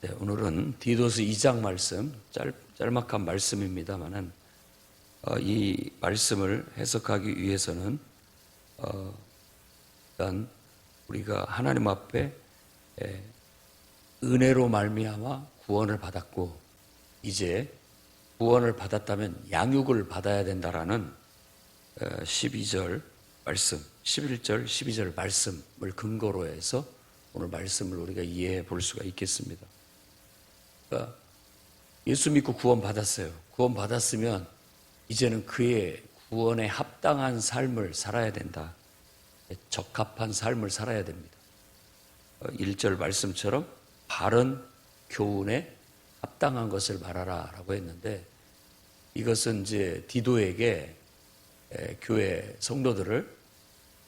네, 오늘은 디도서 2장 말씀, 짤막한 말씀입니다만은 이 말씀을 해석하기 위해서는 일단 우리가 하나님 앞에 은혜로 말미암아 구원을 받았고 이제 구원을 받았다면 양육을 받아야 된다라는 12절 말씀, 11절, 12절 말씀을 근거로 해서 오늘 말씀을 우리가 이해해 볼 수가 있겠습니다. 그러니까 예수 믿고 구원 받았어요. 구원 받았으면 이제는 그의 구원에 합당한 삶을 살아야 된다. 적합한 삶을 살아야 됩니다. 1절 말씀처럼 바른 교훈에 합당한 것을 말하라 라고 했는데 이것은 이제 디도에게 교회 성도들을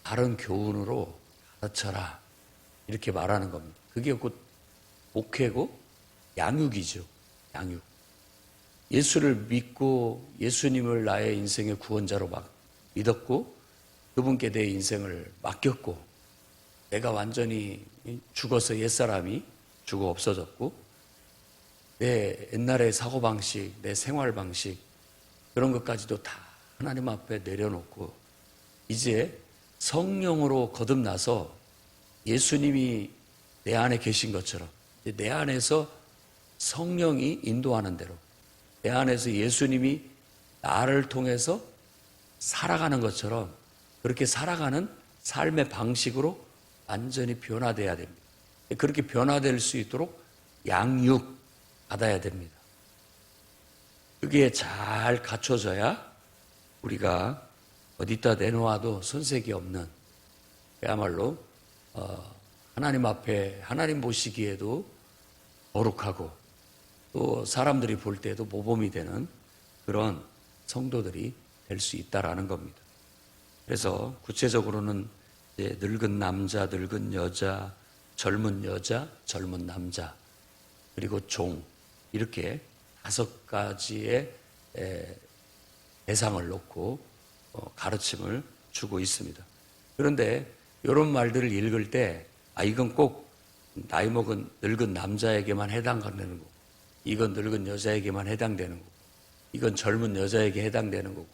바른 교훈으로 가르쳐라 이렇게 말하는 겁니다. 그게 곧 목회고 양육이죠. 양육. 예수를 믿고 예수님을 나의 인생의 구원자로 믿었고 그분께 내 인생을 맡겼고 내가 완전히 죽어서 옛사람이 죽어 없어졌고 내 옛날의 사고방식, 내 생활방식 그런 것까지도 다 하나님 앞에 내려놓고 이제 성령으로 거듭나서 예수님이 내 안에 계신 것처럼 내 안에서 성령이 인도하는 대로 내 안에서 예수님이 나를 통해서 살아가는 것처럼 그렇게 살아가는 삶의 방식으로 완전히 변화돼야 됩니다. 그렇게 변화될 수 있도록 양육 받아야 됩니다. 그게 잘 갖춰져야 우리가 어디다 내놓아도 손색이 없는 그야말로 하나님 앞에 하나님 보시기에도 거룩하고 또 사람들이 볼 때도 모범이 되는 그런 성도들이 될 수 있다라는 겁니다. 그래서 구체적으로는 이제 늙은 남자, 늙은 여자, 젊은 여자, 젊은 남자, 그리고 종 이렇게 5가지의 대상을 놓고 가르침을 주고 있습니다. 그런데 이런 말들을 읽을 때 이건 꼭 나이 먹은 늙은 남자에게만 해당되는 거고 이건 늙은 여자에게만 해당되는 거고 이건 젊은 여자에게 해당되는 거고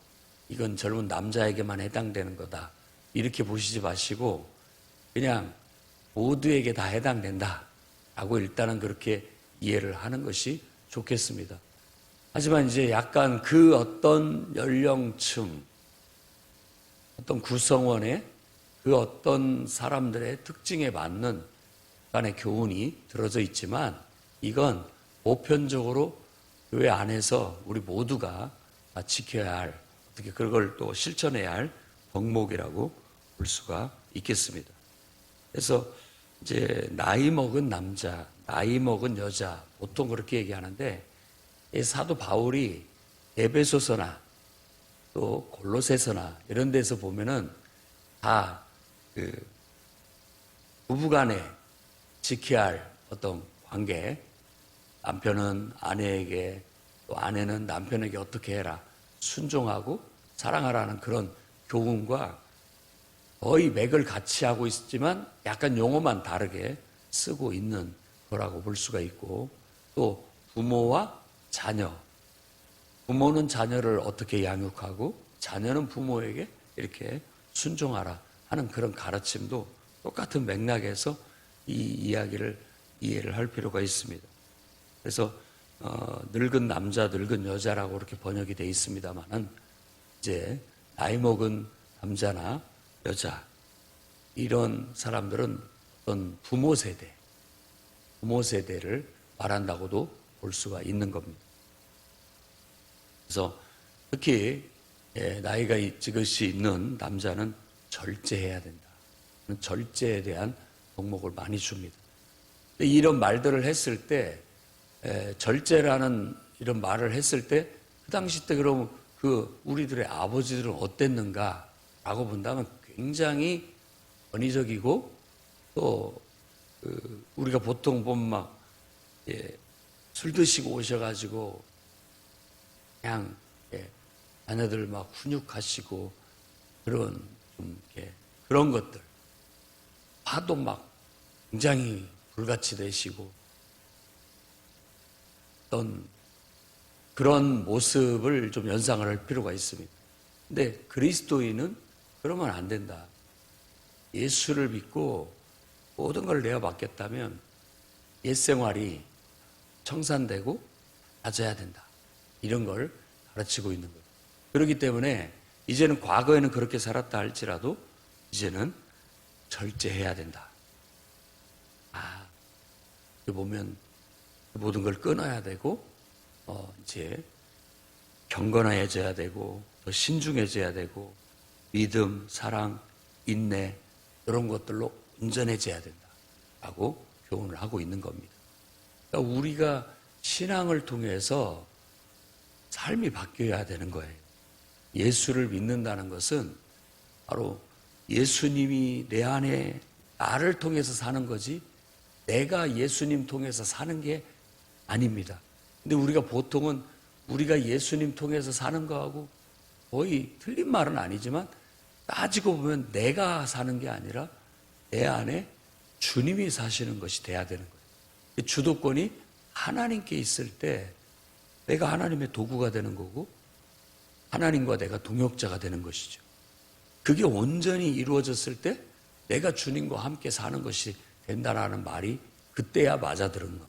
이건 젊은 남자에게만 해당되는 거다 이렇게 보시지 마시고 그냥 모두에게 다 해당된다 라고 일단은 그렇게 이해를 하는 것이 좋겠습니다. 하지만 이제 약간 그 어떤 연령층 어떤 구성원의 그 어떤 사람들의 특징에 맞는 간의 교훈이 들어져 있지만 이건 보편적으로 교회 안에서 우리 모두가 지켜야 할 어떻게 그걸 또 실천해야 할 덕목이라고 볼 수가 있겠습니다. 그래서 이제 나이 먹은 남자, 나이 먹은 여자 보통 그렇게 얘기하는데 사도 바울이 에베소서나 또 골로새서나 이런 데서 보면은 다 그 부부간에 지켜야 할 어떤 관계 남편은 아내에게 또 아내는 남편에게 어떻게 해라 순종하고 사랑하라는 그런 교훈과 거의 맥을 같이 하고 있지만 약간 용어만 다르게 쓰고 있는 거라고 볼 수가 있고 또 부모와 자녀 부모는 자녀를 어떻게 양육하고 자녀는 부모에게 이렇게 순종하라 하는 그런 가르침도 똑같은 맥락에서 이 이야기를 이해를 할 필요가 있습니다. 그래서 늙은 남자, 늙은 여자라고 이렇게 번역이 되어 있습니다만은 이제 나이 먹은 남자나 여자 이런 사람들은 어떤 부모 세대를 말한다고도 볼 수가 있는 겁니다. 그래서 특히 나이가 지긋이 있는 남자는 절제해야 된다. 절제에 대한 덕목을 많이 줍니다. 이런 말들을 했을 때 절제라는 이런 말을 했을 때 그 당시 때 그럼 그 우리들의 아버지들은 어땠는가라고 본다면 굉장히 권위적이고 또 우리가 보통 보면 막 술 드시고 오셔가지고 그냥 자녀들 막 훈육하시고 그런 좀 그런 것들 화도 막 굉장히 불같이 되시고 어떤 그런 모습을 좀 연상을 할 필요가 있습니다. 근데 그리스도인은 그러면 안 된다. 예수를 믿고 모든 걸 내어 맡겼다면 옛 생활이 청산되고 낮아야 된다. 이런 걸 가르치고 있는 거예요. 그렇기 때문에 이제는 과거에는 그렇게 살았다 할지라도 이제는 절제해야 된다. 보면 모든 걸 끊어야 되고 이제 경건해져야 되고 더 신중해져야 되고 믿음, 사랑, 인내 이런 것들로 온전해져야 된다라고 교훈을 하고 있는 겁니다. 그러니까 우리가 신앙을 통해서 삶이 바뀌어야 되는 거예요. 예수를 믿는다는 것은 바로 예수님이 내 안에 나를 통해서 사는 거지 내가 예수님 통해서 사는 게 아닙니다. 근데 우리가 보통은 우리가 예수님 통해서 사는 거하고 거의 틀린 말은 아니지만 따지고 보면 내가 사는 게 아니라 내 안에 주님이 사시는 것이 돼야 되는 거예요. 주도권이 하나님께 있을 때 내가 하나님의 도구가 되는 거고 하나님과 내가 동역자가 되는 것이죠. 그게 온전히 이루어졌을 때 내가 주님과 함께 사는 것이 된다라는 말이 그때야 맞아들은 겁니다.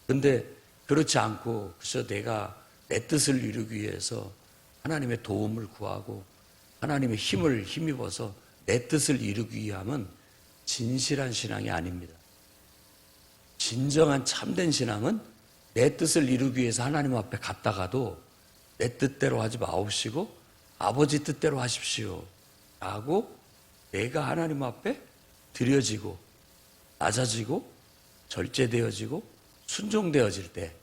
그런데 그렇지 않고 그래서 내가 내 뜻을 이루기 위해서 하나님의 도움을 구하고 하나님의 힘을 힘입어서 내 뜻을 이루기 위함은 진실한 신앙이 아닙니다. 진정한 참된 신앙은 내 뜻을 이루기 위해서 하나님 앞에 갔다가도 내 뜻대로 하지 마옵시고 아버지 뜻대로 하십시오 라고 내가 하나님 앞에 드려지고 낮아지고 절제되어지고 순종되어질 때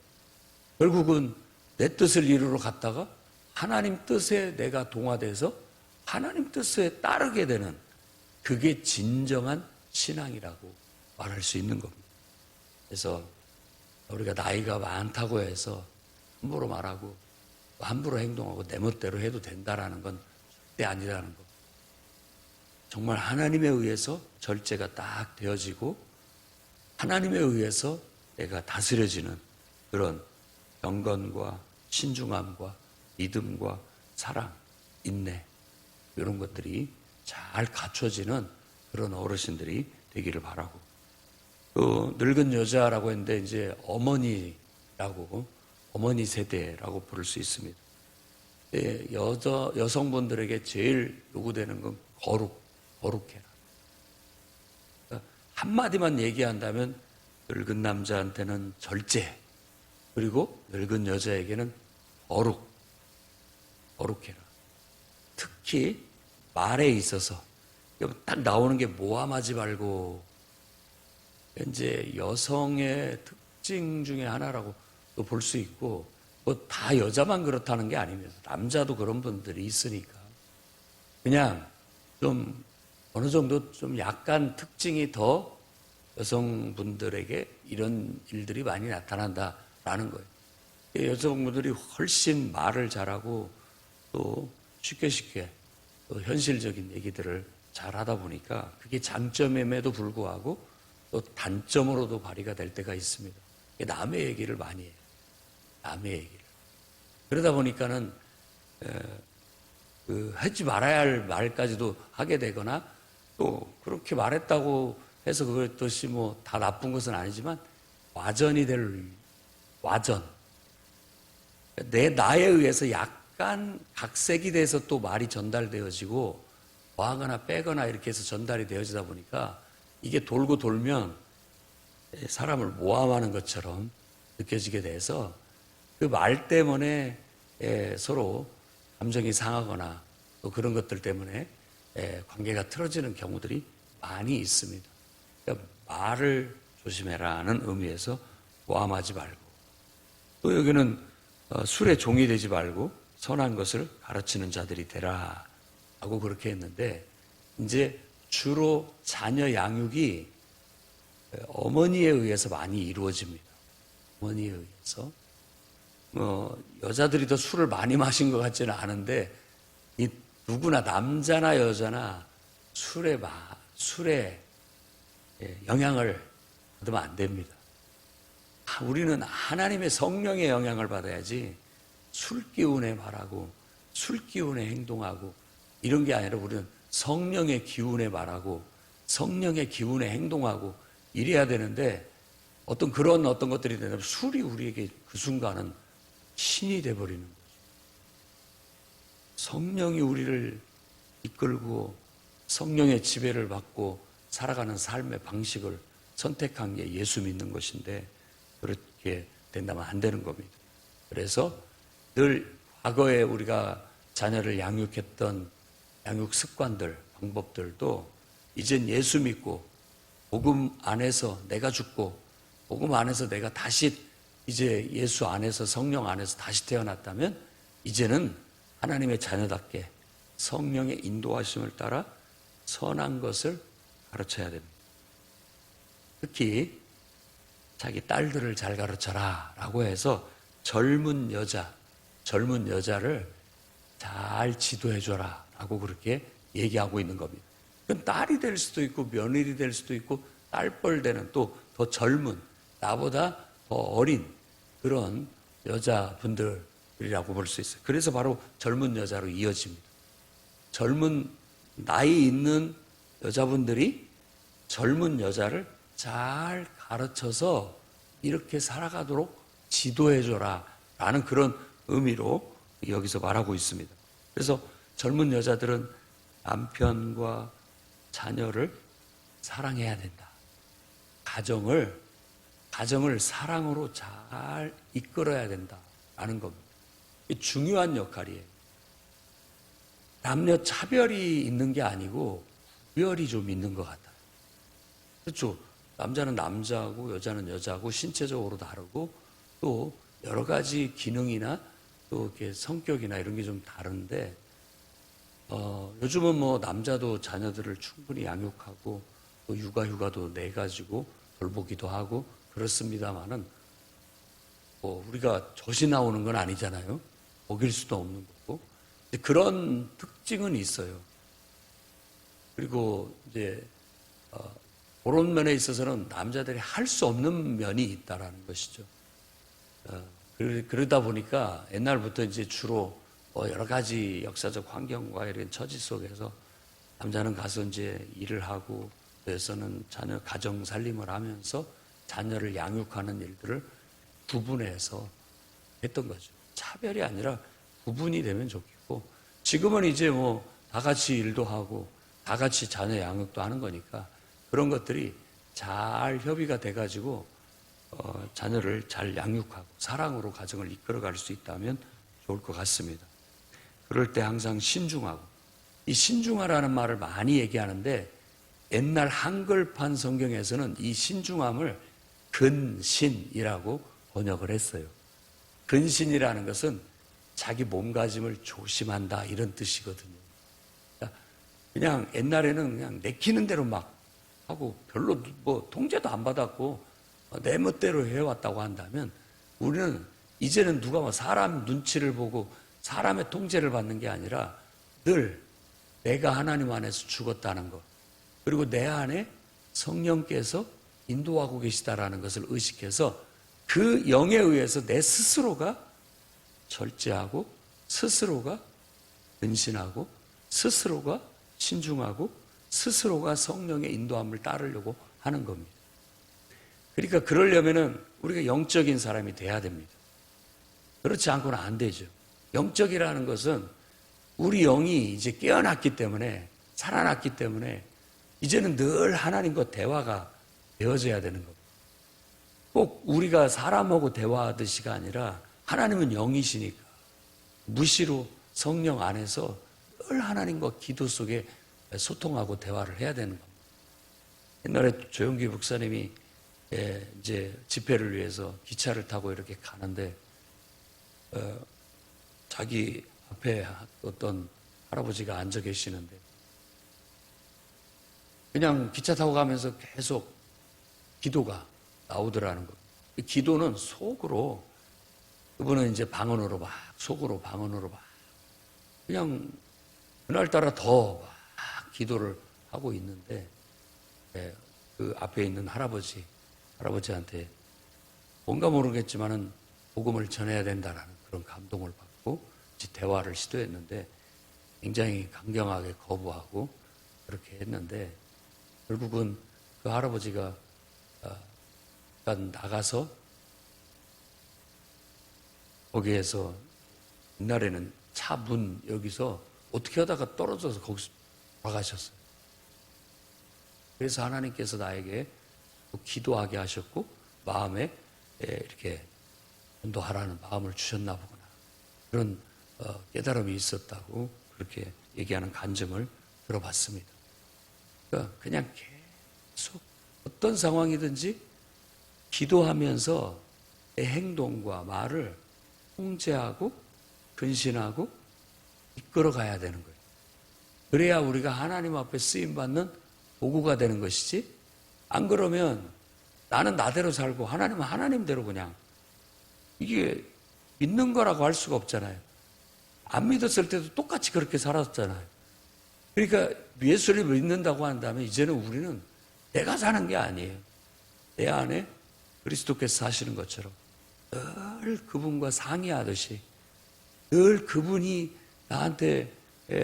결국은 내 뜻을 이루러 갔다가 하나님 뜻에 내가 동화돼서 하나님 뜻에 따르게 되는 그게 진정한 신앙이라고 말할 수 있는 겁니다. 그래서 우리가 나이가 많다고 해서 함부로 말하고 함부로 행동하고 내 멋대로 해도 된다라는 건 절대 아니라는 거. 정말 하나님에 의해서 절제가 딱 되어지고 하나님에 의해서 내가 다스려지는 그런 경건과 신중함과 믿음과 사랑, 인내 이런 것들이 잘 갖춰지는 그런 어르신들이 되기를 바라고 또 늙은 여자라고 했는데 이제 어머니라고 어머니 세대라고 부를 수 있습니다. 여성분들에게 제일 요구되는 건 거룩해라. 그러니까 한마디만 얘기한다면 늙은 남자한테는 절제, 그리고 늙은 여자에게는 거룩해라. 특히 말에 있어서 딱 나오는 게 모함하지 말고 이제 여성의 특징 중에 하나라고 또 볼 수 있고 뭐 다 여자만 그렇다는 게 아닙니다. 남자도 그런 분들이 있으니까 그냥 좀 어느 정도 좀 약간 특징이 더 여성분들에게 이런 일들이 많이 나타난다라는 거예요. 여성분들이 훨씬 말을 잘하고 또 쉽게 또 현실적인 얘기들을 잘 하다 보니까 그게 장점임에도 불구하고 또 단점으로도 발휘가 될 때가 있습니다. 남의 얘기를 많이 해요. 남의 얘기를. 그러다 보니까는 하지 말아야 할 말까지도 하게 되거나 또 그렇게 말했다고 해서 그것이 뭐 다 나쁜 것은 아니지만 와전이 될 와전. 나에 의해서 약간 각색이 돼서 또 말이 전달되어지고 더하거나 빼거나 이렇게 해서 전달이 되어지다 보니까 이게 돌고 돌면 사람을 모함하는 것처럼 느껴지게 돼서 그 말 때문에 서로 감정이 상하거나 또 그런 것들 때문에 관계가 틀어지는 경우들이 많이 있습니다. 그러니까 말을 조심해라는 의미에서 모함하지 말고 또 여기는 술에 종이 되지 말고 선한 것을 가르치는 자들이 되라 하고 그렇게 했는데 이제 주로 자녀 양육이 어머니에 의해서 많이 이루어집니다. 어머니에 의해서 여자들이 더 술을 많이 마신 것 같지는 않은데 이 누구나 남자나 여자나 술에 영향을 받으면 안 됩니다. 우리는 하나님의 성령의 영향을 받아야지 술기운에 말하고 술기운에 행동하고 이런 게 아니라 우리는 성령의 기운에 말하고 성령의 기운에 행동하고 이래야 되는데 어떤 것들이 되면 술이 우리에게 그 순간은 신이 돼버리는 거죠. 성령이 우리를 이끌고 성령의 지배를 받고 살아가는 삶의 방식을 선택한 게 예수 믿는 것인데 그렇게 된다면 안 되는 겁니다. 그래서 늘 과거에 우리가 자녀를 양육했던 양육 습관들, 방법들도 이젠 예수 믿고 복음 안에서 내가 죽고 복음 안에서 내가 다시 이제 예수 안에서 성령 안에서 다시 태어났다면 이제는 하나님의 자녀답게 성령의 인도하심을 따라 선한 것을 가르쳐야 됩니다. 특히 자기 딸들을 잘 가르쳐라 라고 해서 젊은 여자를 잘 지도해줘라 라고 그렇게 얘기하고 있는 겁니다. 그건 딸이 될 수도 있고 며느리 될 수도 있고 딸뻘 되는 또 더 젊은 나보다 더 어린 그런 여자분들이라고 볼 수 있어요. 그래서 바로 젊은 여자로 이어집니다. 젊은 나이 있는 여자분들이 젊은 여자를 잘 가르쳐서 이렇게 살아가도록 지도해줘라 라는 그런 의미로 여기서 말하고 있습니다. 그래서 젊은 여자들은 남편과 자녀를 사랑해야 된다. 가정을 사랑으로 잘 이끌어야 된다라는 겁니다. 이게 중요한 역할이에요. 남녀 차별이 있는 게 아니고 구별이 좀 있는 것 같아요. 그렇죠. 남자는 남자고 여자는 여자고 신체적으로 다르고 또 여러 가지 기능이나 또 이렇게 성격이나 이런 게 좀 다른데 요즘은 뭐 남자도 자녀들을 충분히 양육하고 또 육아휴가도 내가지고 돌보기도 하고 그렇습니다만은 뭐 우리가 젖이 나오는 건 아니잖아요. 먹일 수도 없는 거고 그런 특징은 있어요. 그리고 이제 그런 면에 있어서는 남자들이 할 수 없는 면이 있다라는 것이죠. 그러다 보니까 옛날부터 이제 주로 여러 가지 역사적 환경과 이런 처지 속에서 남자는 가서 이제 일을 하고 여자는 자녀 가정 살림을 하면서 자녀를 양육하는 일들을 구분해서 했던 거죠. 차별이 아니라 구분이 되면 좋겠고 지금은 이제 뭐 다 같이 일도 하고 다 같이 자녀 양육도 하는 거니까 그런 것들이 잘 협의가 돼가지고 자녀를 잘 양육하고 사랑으로 가정을 이끌어갈 수 있다면 좋을 것 같습니다. 그럴 때 항상 신중하고 이 신중하라는 말을 많이 얘기하는데 옛날 한글판 성경에서는 이 신중함을 근신이라고 번역을 했어요. 근신이라는 것은 자기 몸가짐을 조심한다 이런 뜻이거든요. 그냥 옛날에는 그냥 내키는 대로 막 하고 별로 뭐 통제도 안 받았고 내 멋대로 해왔다고 한다면 우리는 이제는 누가 뭐 사람 눈치를 보고 사람의 통제를 받는 게 아니라 늘 내가 하나님 안에서 죽었다는 것 그리고 내 안에 성령께서 인도하고 계시다라는 것을 의식해서 그 영에 의해서 내 스스로가 절제하고 스스로가 근신하고 스스로가 신중하고 스스로가 성령의 인도함을 따르려고 하는 겁니다. 그러니까 그러려면은 우리가 영적인 사람이 돼야 됩니다. 그렇지 않고는 안 되죠. 영적이라는 것은 우리 영이 이제 깨어났기 때문에 살아났기 때문에 이제는 늘 하나님과 대화가 되어져야 되는 겁니다. 꼭 우리가 사람하고 대화하듯이가 아니라 하나님은 영이시니까 무시로 성령 안에서 늘 하나님과 기도 속에 소통하고 대화를 해야 되는 겁니다. 옛날에 조영기 목사님이 이제 집회를 위해서 기차를 타고 이렇게 가는데 자기 앞에 어떤 할아버지가 앉아 계시는데 그냥 기차 타고 가면서 계속 기도가 나오더라는 거. 기도는 속으로 그분은 이제 방언으로 막 속으로 방언으로 막 그냥 그날따라 더 막 기도를 하고 있는데 그 앞에 있는 할아버지한테 뭔가 모르겠지만은 복음을 전해야 된다라는 그런 감동을 받고 이제 대화를 시도했는데 굉장히 강경하게 거부하고 그렇게 했는데 결국은 그 할아버지가 나가서 거기에서 옛날에는 차 문 여기서 어떻게 하다가 떨어져서 거기서 돌아가셨어요. 그래서 하나님께서 나에게 기도하게 하셨고 마음에 이렇게 전도하라는 마음을 주셨나 보구나. 그런 깨달음이 있었다고 그렇게 얘기하는 간증을 들어봤습니다. 그러니까 그냥 계속 어떤 상황이든지 기도하면서 내 행동과 말을 통제하고 근신하고 이끌어 가야 되는 거예요. 그래야 우리가 하나님 앞에 쓰임받는 도구가 되는 것이지, 안 그러면 나는 나대로 살고 하나님은 하나님대로 그냥, 이게 믿는 거라고 할 수가 없잖아요. 안 믿었을 때도 똑같이 그렇게 살았잖아요. 그러니까 예수를 믿는다고 한다면 이제는 우리는 내가 사는 게 아니에요. 내 안에 그리스도께서 사시는 것처럼 늘 그분과 상의하듯이 늘 그분이 나한테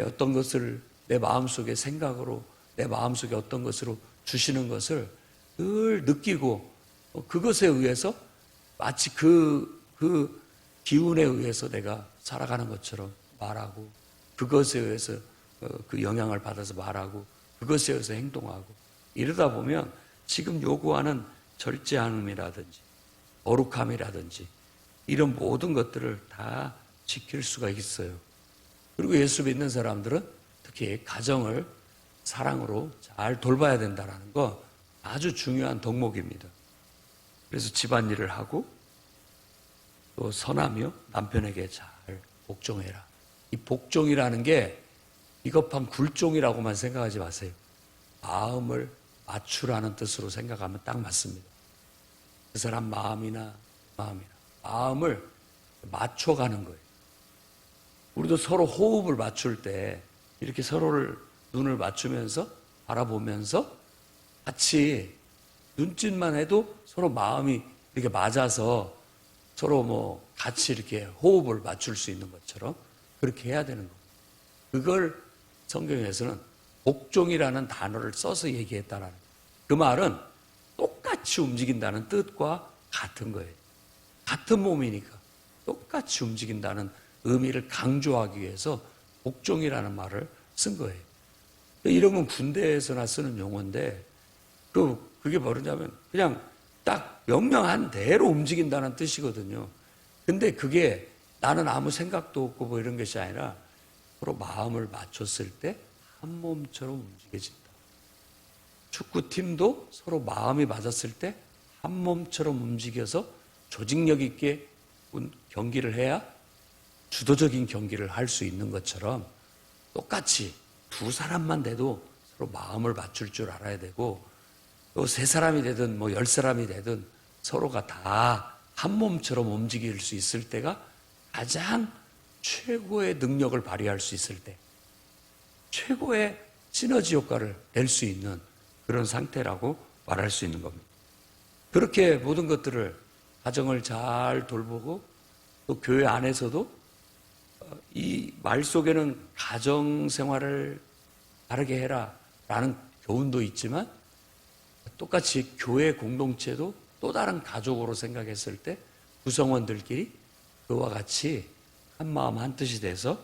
어떤 것을 내 마음속에 생각으로 내 마음속에 어떤 것으로 주시는 것을 늘 느끼고 그것에 의해서 마치 그 기운에 의해서 내가 살아가는 것처럼 말하고 그것에 의해서 그 영향을 받아서 말하고 그것에 의해서 행동하고 이러다 보면 지금 요구하는 절제함이라든지 거룩함이라든지 이런 모든 것들을 다 지킬 수가 있어요. 그리고 예수 믿는 사람들은 특히 가정을 사랑으로 잘 돌봐야 된다는 거 아주 중요한 덕목입니다. 그래서 집안일을 하고 또 선하며 남편에게 잘 복종해라. 이 복종이라는 게 비겁한 굴종이라고만 생각하지 마세요. 마음을 맞추라는 뜻으로 생각하면 딱 맞습니다. 그 사람 마음을 맞춰가는 거예요. 우리도 서로 호흡을 맞출 때 이렇게 서로를 눈을 맞추면서 바라보면서 같이 눈짓만 해도 서로 마음이 이렇게 맞아서 서로 뭐 같이 이렇게 호흡을 맞출 수 있는 것처럼 그렇게 해야 되는 겁니다. 그걸 성경에서는 복종이라는 단어를 써서 얘기했다라는 거예요. 그 말은 똑같이 움직인다는 뜻과 같은 거예요. 같은 몸이니까 똑같이 움직인다는 의미를 강조하기 위해서 복종이라는 말을 쓴 거예요. 이런 건 군대에서나 쓰는 용어인데 그게 뭐냐면 그냥 딱 명령한 대로 움직인다는 뜻이거든요. 근데 그게 나는 아무 생각도 없고 뭐 이런 것이 아니라 서로 마음을 맞췄을 때 한 몸처럼 움직여진다. 축구팀도 서로 마음이 맞았을 때 한 몸처럼 움직여서 조직력 있게 경기를 해야 주도적인 경기를 할 수 있는 것처럼 똑같이 두 사람만 돼도 서로 마음을 맞출 줄 알아야 되고 또 세 사람이 되든 뭐 10사람이 되든 서로가 다 한 몸처럼 움직일 수 있을 때가 가장 최고의 능력을 발휘할 수 있을 때 최고의 시너지 효과를 낼 수 있는 그런 상태라고 말할 수 있는 겁니다. 그렇게 모든 것들을 가정을 잘 돌보고 또 교회 안에서도 이 말 속에는 가정 생활을 바르게 해라 라는 교훈도 있지만 똑같이 교회 공동체도 또 다른 가족으로 생각했을 때 구성원들끼리 그와 같이 한 마음 한 뜻이 돼서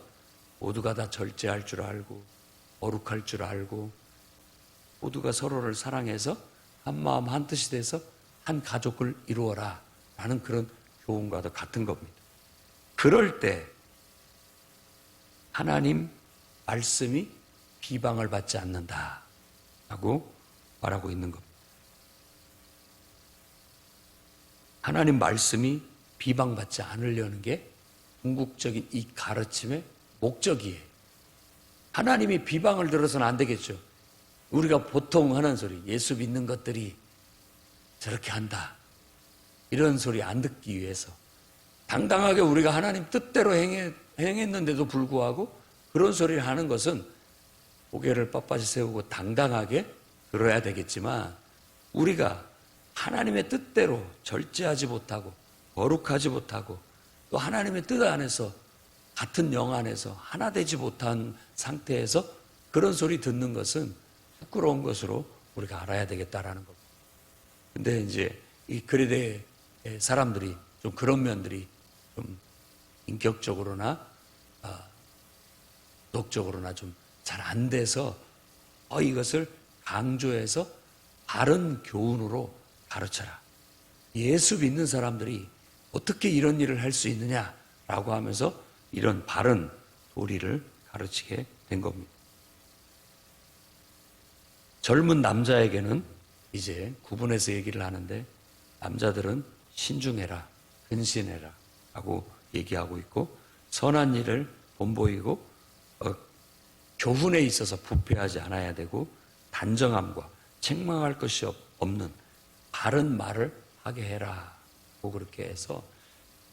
모두가 다 절제할 줄 알고 거룩할 줄 알고 모두가 서로를 사랑해서 한 마음 한 뜻이 돼서 한 가족을 이루어라 라는 그런 교훈과도 같은 겁니다. 그럴 때 하나님 말씀이 비방을 받지 않는다라고 말하고 있는 겁니다. 하나님 말씀이 비방받지 않으려는 게 궁극적인 이 가르침의 목적이에요. 하나님이 비방을 들어서는 안 되겠죠. 우리가 보통 하는 소리, 예수 믿는 것들이 저렇게 한다. 이런 소리 안 듣기 위해서 당당하게 우리가 하나님 뜻대로 행했는데도 불구하고 그런 소리를 하는 것은 고개를 빳빳이 세우고 당당하게 들어야 되겠지만 우리가 하나님의 뜻대로 절제하지 못하고 거룩하지 못하고 또 하나님의 뜻 안에서 같은 영 안에서 하나 되지 못한 상태에서 그런 소리 듣는 것은 부끄러운 것으로 우리가 알아야 되겠다라는 겁니다. 근데 이제 이 그레데 사람들이 좀 그런 면들이 좀 인격적으로나 도덕적으로나 좀 잘 안 돼서 이것을 강조해서 바른 교훈으로 가르쳐라. 예수 믿는 사람들이 어떻게 이런 일을 할 수 있느냐라고 하면서 이런 바른 도리를 가르치게 된 겁니다. 젊은 남자에게는 이제 구분해서 얘기를 하는데 남자들은 신중해라, 근신해라 라고 얘기하고 있고 선한 일을 본보이고 교훈에 있어서 부패하지 않아야 되고 단정함과 책망할 것이 없는 바른 말을 하게 해라 고 그렇게 해서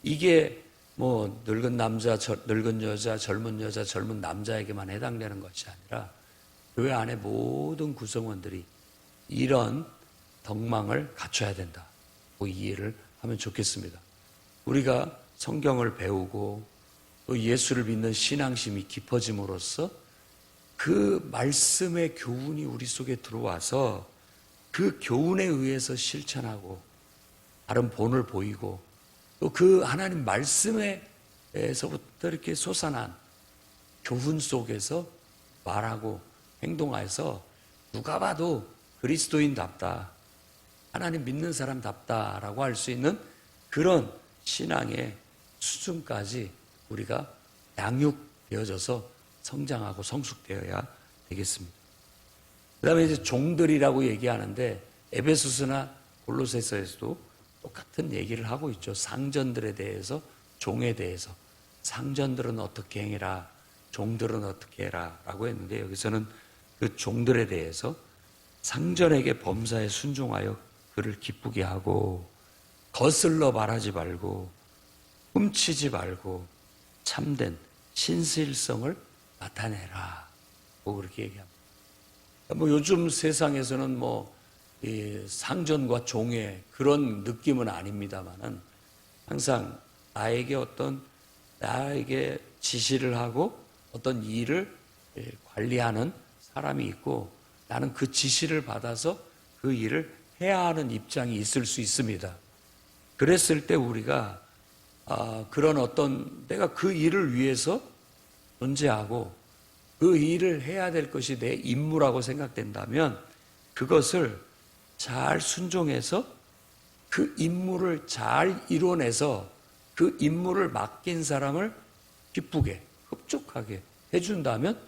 이게 뭐 늙은 남자, 늙은 여자, 젊은 여자, 젊은 남자에게만 해당되는 것이 아니라 교회 안에 모든 구성원들이 이런 덕망을 갖춰야 된다. 이해를 하면 좋겠습니다. 우리가 성경을 배우고 또 예수를 믿는 신앙심이 깊어짐으로써 그 말씀의 교훈이 우리 속에 들어와서 그 교훈에 의해서 실천하고 다른 본을 보이고 또 그 하나님 말씀에서부터 이렇게 솟아난 교훈 속에서 말하고 행동해서 누가 봐도 그리스도인답다, 하나님 믿는 사람답다라고 할 수 있는 그런 신앙의 수준까지 우리가 양육되어져서 성장하고 성숙되어야 되겠습니다. 그 다음에 이제 종들이라고 얘기하는데 에베소서나 골로새서에서도 똑같은 얘기를 하고 있죠. 상전들에 대해서, 종에 대해서. 상전들은 어떻게 행해라, 종들은 어떻게 해라 라고 했는데 여기서는 그 종들에 대해서 상전에게 범사에 순종하여 그를 기쁘게 하고 거슬러 말하지 말고 훔치지 말고 참된 신실성을 나타내라 뭐 그렇게 얘기합니다. 뭐 요즘 세상에서는 이 상전과 종의 그런 느낌은 아닙니다만은 항상 나에게 지시를 하고 어떤 일을 관리하는 사람이 있고 나는 그 지시를 받아서 그 일을 해야 하는 입장이 있을 수 있습니다. 그랬을 때 우리가 그런 내가 그 일을 위해서 존재하고 그 일을 해야 될 것이 내 임무라고 생각된다면 그것을 잘 순종해서 그 임무를 잘 이뤄내서 그 임무를 맡긴 사람을 기쁘게 흡족하게 해준다면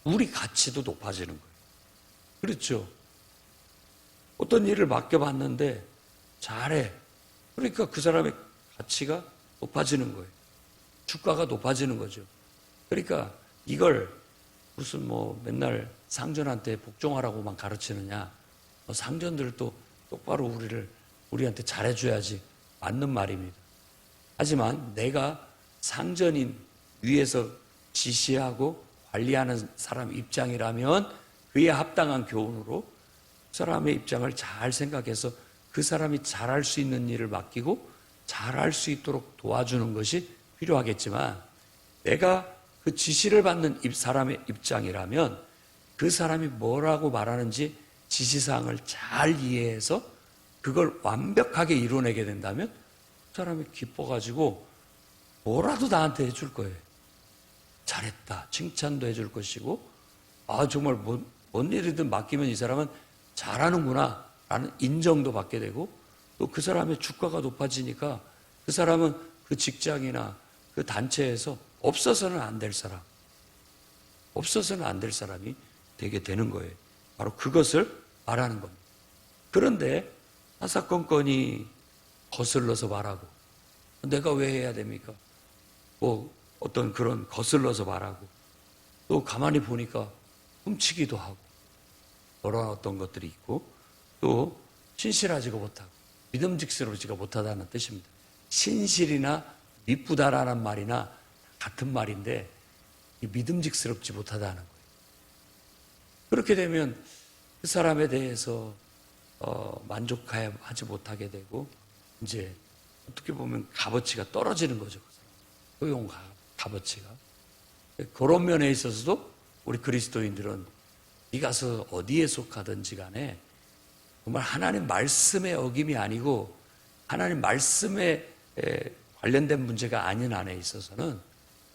우리 가치도 높아지는 거예요. 그렇죠? 어떤 일을 맡겨봤는데 잘해. 그러니까 그 사람의 가치가 높아지는 거예요. 주가가 높아지는 거죠. 그러니까 이걸 무슨 맨날 상전한테 복종하라고만 가르치느냐. 상전들도 똑바로 우리한테 잘해줘야지. 맞는 말입니다. 하지만 내가 상전인 위에서 지시하고 관리하는 사람 입장이라면 그에 합당한 교훈으로 그 사람의 입장을 잘 생각해서 그 사람이 잘할 수 있는 일을 맡기고 잘할 수 있도록 도와주는 것이 필요하겠지만 내가 그 지시를 받는 사람의 입장이라면 그 사람이 뭐라고 말하는지 지시사항을 잘 이해해서 그걸 완벽하게 이뤄내게 된다면 그 사람이 기뻐가지고 뭐라도 나한테 해줄 거예요. 잘했다. 칭찬도 해줄 것이고 정말 뭔 일이든 맡기면 이 사람은 잘하는구나 라는 인정도 받게 되고 또 그 사람의 주가가 높아지니까 그 사람은 그 직장이나 그 단체에서 없어서는 안 될 사람이 되게 되는 거예요. 바로 그것을 말하는 겁니다. 그런데 사사건건이 거슬러서 말하고 내가 왜 해야 됩니까? 어떤 그런 거슬러서 말하고 또 가만히 보니까 훔치기도 하고 그런 어떤 것들이 있고 또 신실하지가 못하고 믿음직스러우지가 못하다는 뜻입니다. 신실이나 미쁘다라는 말이나 같은 말인데 믿음직스럽지 못하다는 거예요. 그렇게 되면 그 사람에 대해서 만족하지 못하게 되고 이제 어떻게 보면 값어치가 떨어지는 거죠. 소용 값어치가. 그런 면에 있어서도 우리 그리스도인들은 이 가서 어디에 속하든지 간에 정말 하나님 말씀의 어김이 아니고 하나님 말씀에 관련된 문제가 아닌 안에 있어서는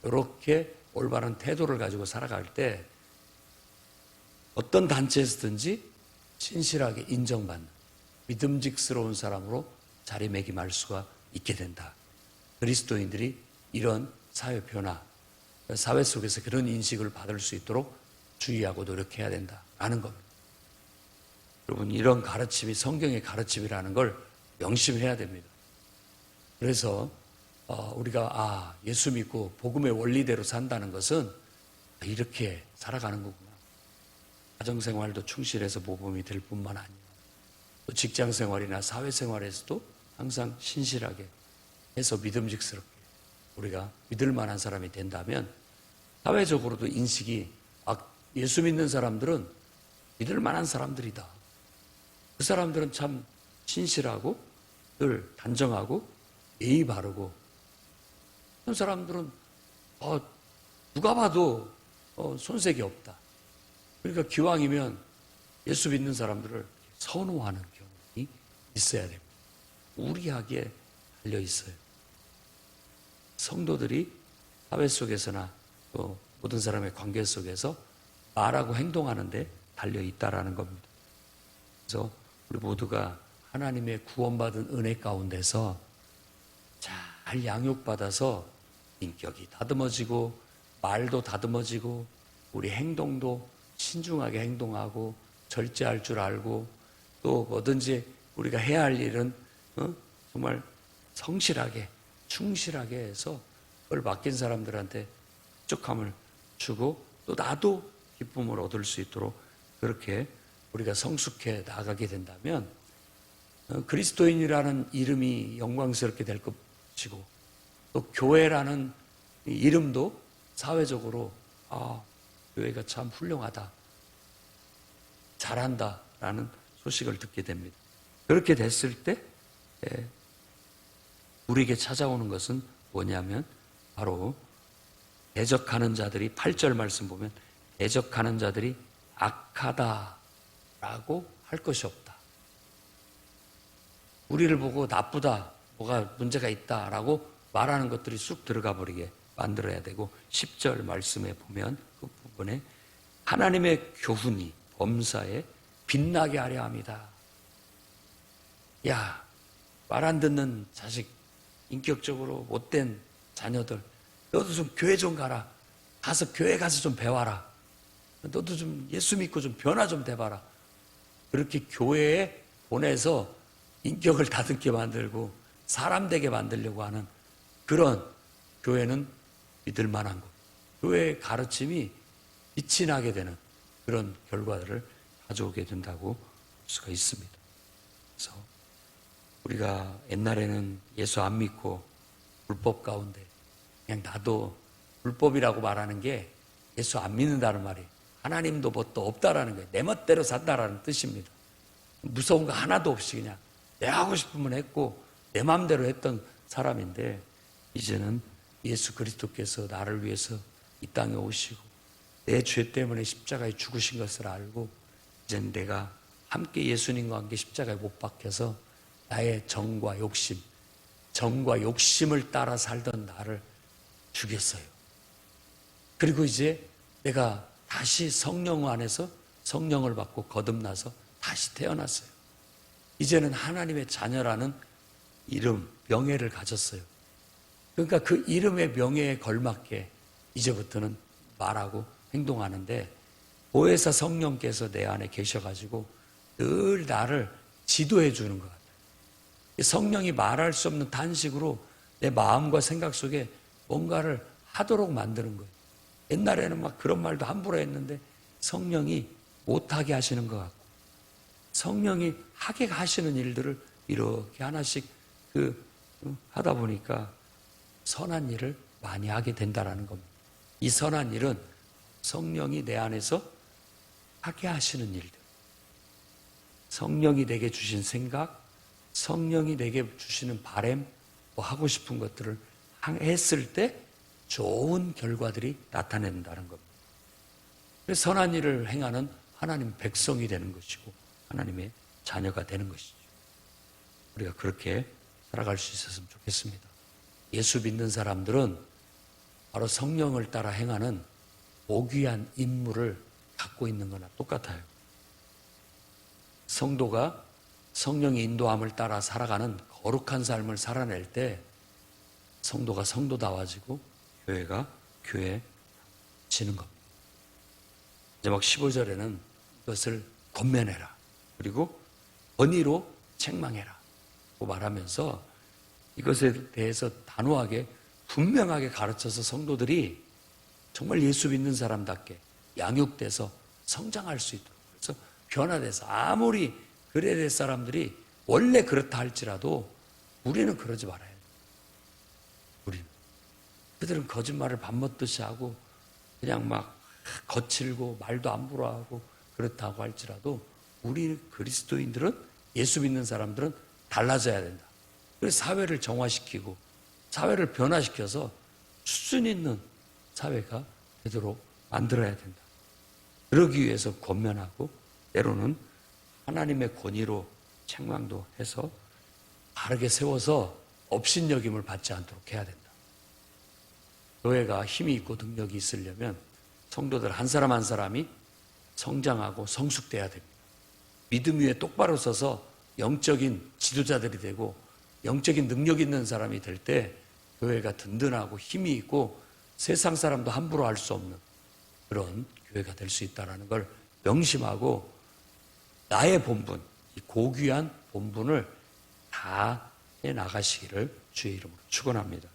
이렇게 올바른 태도를 가지고 살아갈 때 어떤 단체에서든지 신실하게 인정받는 믿음직스러운 사람으로 자리매김할 수가 있게 된다. 그리스도인들이 이런 사회 변화, 사회 속에서 그런 인식을 받을 수 있도록 주의하고 노력해야 된다라는 겁니다. 여러분, 이런 가르침이 성경의 가르침이라는 걸 명심해야 됩니다. 그래서 우리가 예수 믿고 복음의 원리대로 산다는 것은 이렇게 살아가는 거구나. 가정생활도 충실해서 모범이 될 뿐만 아니라 또 직장생활이나 사회생활에서도 항상 신실하게 해서 믿음직스럽게 우리가 믿을 만한 사람이 된다면 사회적으로도 인식이 예수 믿는 사람들은 믿을 만한 사람들이다. 그 사람들은 참 신실하고 늘 단정하고 예의 바르고 그런 사람들은 누가 봐도 손색이 없다. 그러니까 기왕이면 예수 믿는 사람들을 선호하는 경험이 있어야 됩니다. 우리하게 달려 있어요. 성도들이 사회 속에서나 또 모든 사람의 관계 속에서 말하고 행동하는데 달려 있다라는 겁니다. 그래서 우리 모두가 하나님의 구원받은 은혜 가운데서 잘 양육받아서 인격이 다듬어지고 말도 다듬어지고 우리 행동도 신중하게 행동하고 절제할 줄 알고 또 뭐든지 우리가 해야 할 일은 정말 성실하게 충실하게 해서 그걸 맡긴 사람들한테 촉함을 주고 또 나도 기쁨을 얻을 수 있도록 그렇게 우리가 성숙해 나가게 된다면 그리스도인이라는 이름이 영광스럽게 될 것이고 또 교회라는 이름도 사회적으로 교회가 참 훌륭하다, 잘한다라는 소식을 듣게 됩니다. 그렇게 됐을 때 우리에게 찾아오는 것은 뭐냐면 바로 대적하는 자들이 8절 말씀 보면 대적하는 자들이 악하다라고 할 것이 없다. 우리를 보고 나쁘다, 뭐가 문제가 있다라고 말하는 것들이 쑥 들어가 버리게 만들어야 되고 10절 말씀에 보면 그 부분에 하나님의 교훈이 범사에 빛나게 하려 합니다. 야, 말 안 듣는 자식, 인격적으로 못된 자녀들, 너도 좀 교회 좀 가라. 가서 교회 가서 좀 배워라. 너도 좀 예수 믿고 좀 변화 좀 돼봐라. 그렇게 교회에 보내서 인격을 다듬게 만들고 사람 되게 만들려고 하는 그런 교회는 믿을 만한 것. 교회의 가르침이 빛이 나게 되는 그런 결과들을 가져오게 된다고 볼 수가 있습니다. 그래서 우리가 옛날에는 예수 안 믿고 불법 가운데 그냥 나도 불법이라고 말하는 게 예수 안 믿는다는 말이에요. 하나님도 뭣도 없다라는 거예요. 내 멋대로 산다라는 뜻입니다. 무서운 거 하나도 없이 그냥 내가 하고 싶으면 했고 내 마음대로 했던 사람인데 이제는 예수 그리스도께서 나를 위해서 이 땅에 오시고 내 죄 때문에 십자가에 죽으신 것을 알고 이제는 내가 함께 예수님과 함께 십자가에 못 박혀서 나의 정과 욕심을 따라 살던 나를 죽였어요. 그리고 이제 내가 다시 성령 안에서 성령을 받고 거듭나서 다시 태어났어요. 이제는 하나님의 자녀라는 이름, 명예를 가졌어요. 그러니까 그 이름의 명예에 걸맞게 이제부터는 말하고 행동하는데 보혜사 성령께서 내 안에 계셔가지고 늘 나를 지도해 주는 것 같아요. 성령이 말할 수 없는 단식으로 내 마음과 생각 속에 뭔가를 하도록 만드는 거예요. 옛날에는 막 그런 말도 함부로 했는데 성령이 못하게 하시는 것 같고 성령이 하게 하시는 일들을 이렇게 하나씩 하다 보니까 선한 일을 많이 하게 된다라는 겁니다. 이 선한 일은 성령이 내 안에서 하게 하시는 일들, 성령이 내게 주신 생각, 성령이 내게 주시는 바램, 뭐 하고 싶은 것들을 했을 때 좋은 결과들이 나타낸다는 겁니다. 그래서 선한 일을 행하는 하나님 백성이 되는 것이고 하나님의 자녀가 되는 것이죠. 우리가 그렇게 살아갈 수 있었으면 좋겠습니다. 예수 믿는 사람들은 바로 성령을 따라 행하는 고귀한 임무를 갖고 있는 거나 똑같아요. 성도가 성령의 인도함을 따라 살아가는 거룩한 삶을 살아낼 때 성도가 성도다워지고 교회가 교회지는 겁니다. 마지막 15절에는 이것을 권면해라. 그리고 권위로 책망해라. 고 말하면서 이것에 대해서 단호하게 분명하게 가르쳐서 성도들이 정말 예수 믿는 사람답게 양육돼서 성장할 수 있도록 그래서 변화돼서 아무리 그래야 될 사람들이 원래 그렇다 할지라도 우리는 그러지 말아야 돼. 우리는. 그들은 거짓말을 밥 먹듯이 하고 그냥 막 거칠고 말도 함부로 하고 그렇다고 할지라도 우리 그리스도인들은 예수 믿는 사람들은 달라져야 된다. 그래서 사회를 정화시키고 사회를 변화시켜서 수준 있는 사회가 되도록 만들어야 된다. 그러기 위해서 권면하고 때로는 하나님의 권위로 책망도 해서 바르게 세워서 업신여김을 받지 않도록 해야 된다. 교회가 힘이 있고 능력이 있으려면 성도들 한 사람 한 사람이 성장하고 성숙돼야 됩니다. 믿음 위에 똑바로 서서 영적인 지도자들이 되고 영적인 능력 있는 사람이 될 때 교회가 든든하고 힘이 있고 세상 사람도 함부로 할 수 없는 그런 교회가 될 수 있다는 걸 명심하고 나의 본분, 이 고귀한 본분을 다 해 나가시기를 주의 이름으로 축원합니다.